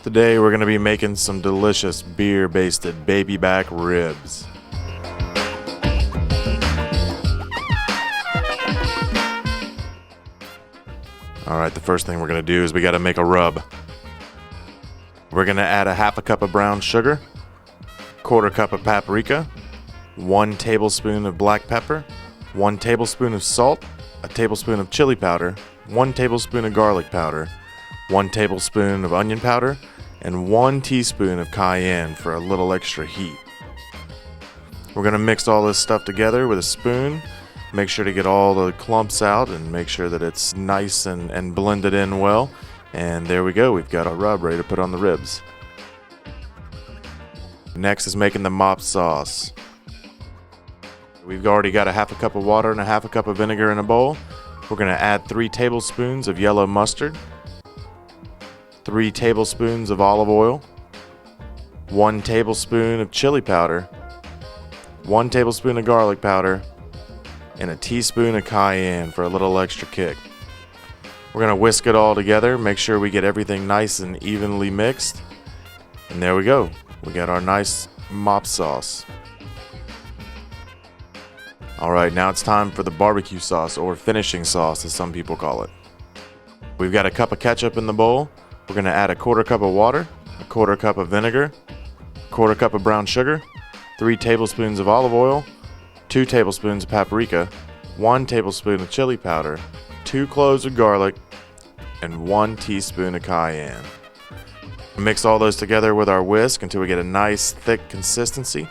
Today we're going to be making some delicious beer-basted baby back ribs. Alright, the first thing we're going to do is we got to make a rub. We're going to add a half a cup of brown sugar, quarter cup of paprika, 1 tablespoon of black pepper, 1 tablespoon of salt, a tablespoon of chili powder, 1 tablespoon of garlic powder, 1 tablespoon of onion powder, and 1 teaspoon of cayenne for a little extra heat. We're going to mix all this stuff together with a spoon. Make sure to get all the clumps out and make sure that it's nice and blended in well. And there we go, we've got our rub ready to put on the ribs. Next is making the mop sauce. We've already got a half a cup of water and a half a cup of vinegar in a bowl. We're going to add 3 tablespoons of yellow mustard, 3 tablespoons of olive oil, 1 tablespoon of chili powder, 1 tablespoon of garlic powder, and a teaspoon of cayenne for a little extra kick. We're going to whisk it all together, make sure we get everything nice and evenly mixed. And there we go. We got our nice mop sauce. Alright, now it's time for the barbecue sauce, or finishing sauce as some people call it. We've got a cup of ketchup in the bowl. We're going to add a quarter cup of water, a quarter cup of vinegar, a quarter cup of brown sugar, 3 tablespoons of olive oil, 2 tablespoons of paprika, 1 tablespoon of chili powder, 2 cloves of garlic, and 1 teaspoon of cayenne. Mix all those together with our whisk until we get a nice thick consistency.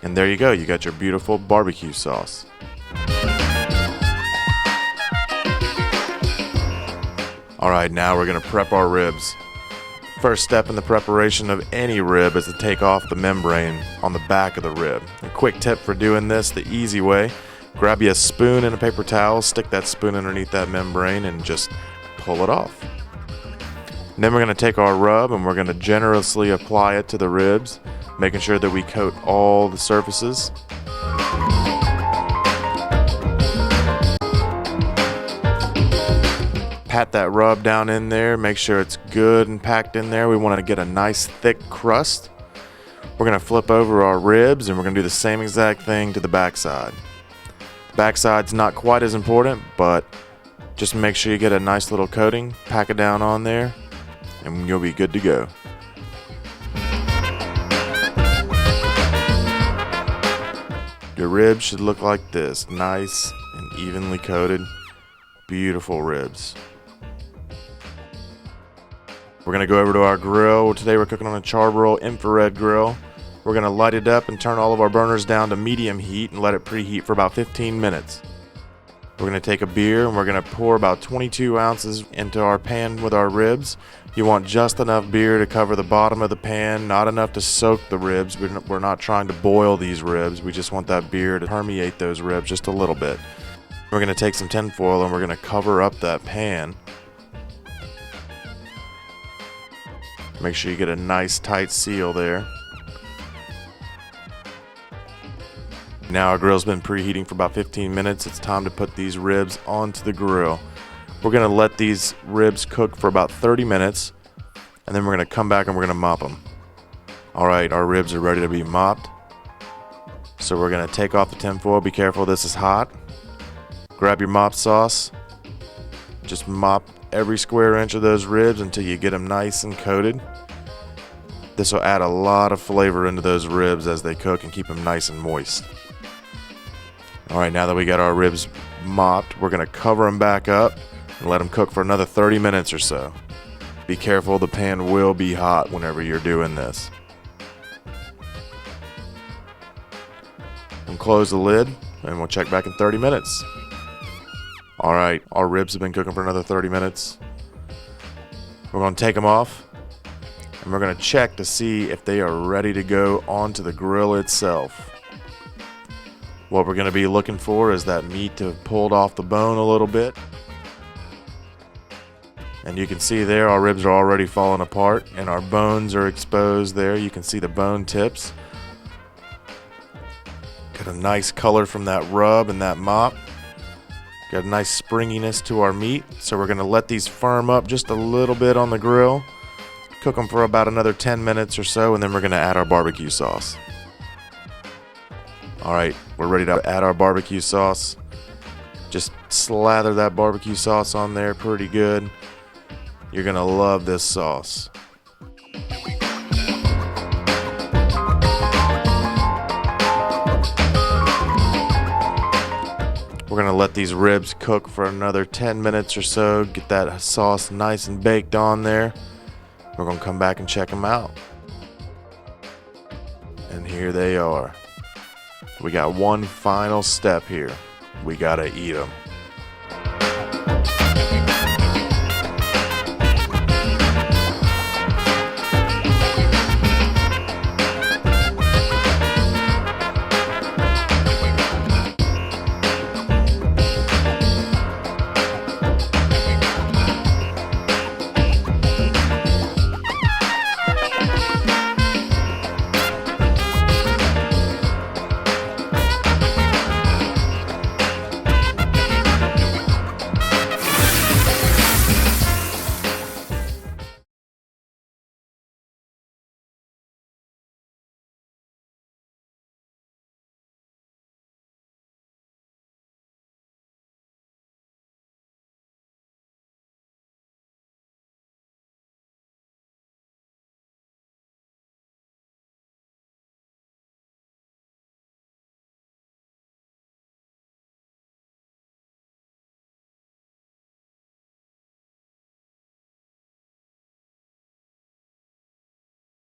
And there you go, you got your beautiful barbecue sauce. Alright, now we're going to prep our ribs. First step in the preparation of any rib is to take off the membrane on the back of the rib. A quick tip for doing this the easy way: grab you a spoon and a paper towel, stick that spoon underneath that membrane, and just pull it off. And then we're going to take our rub and we're going to generously apply it to the ribs, making sure that we coat all the surfaces. Pat that rub down in there, make sure it's good and packed in there. We want to get a nice thick crust. We're going to flip over our ribs and we're going to do the same exact thing to the backside. Backside's not quite as important, but just make sure you get a nice little coating, pack it down on there, and you'll be good to go. Your ribs should look like this, nice and evenly coated, beautiful ribs. We're going to go over to our grill. Today we're cooking on a Charbroil infrared grill. We're going to light it up and turn all of our burners down to medium heat and let it preheat for about 15 minutes. We're going to take a beer and we're going to pour about 22 ounces into our pan with our ribs. You want just enough beer to cover the bottom of the pan, not enough to soak the ribs. We're not trying to boil these ribs. We just want that beer to permeate those ribs just a little bit. We're going to take some tin foil and we're going to cover up that pan. Make sure you get a nice tight seal there. Now our grill's been preheating for about 15 minutes. It's time to put these ribs onto the grill. We're going to let these ribs cook for about 30 minutes, and then we're going to come back and we're going to mop them. Alright, our ribs are ready to be mopped. So we're going to take off the tin foil. Be careful, this is hot. Grab your mop sauce. Just mop every square inch of those ribs until you get them nice and coated. This will add a lot of flavor into those ribs as they cook and keep them nice and moist. Alright, now that we got our ribs mopped, we're going to cover them back up and let them cook for another 30 minutes or so. Be careful, the pan will be hot whenever you're doing this. And close the lid and we'll check back in 30 minutes. Alright, our ribs have been cooking for another 30 minutes. We're going to take them off and we're going to check to see if they are ready to go onto the grill itself. What we're going to be looking for is that meat to have pulled off the bone a little bit. And you can see there our ribs are already falling apart and our bones are exposed there. You can see the bone tips. Got a nice color from that rub and that mop. Got a nice springiness to our meat. So we're going to let these firm up just a little bit on the grill. Cook them for about another 10 minutes or so, and then we're going to add our barbecue sauce. Alright, we're ready to add our barbecue sauce. Just slather that barbecue sauce on there pretty good. You're going to love this sauce. We're going to let these ribs cook for another 10 minutes or so. Get that sauce nice and baked on there. We're going to come back and check them out. And here they are. We got one final step here. We got to eat them.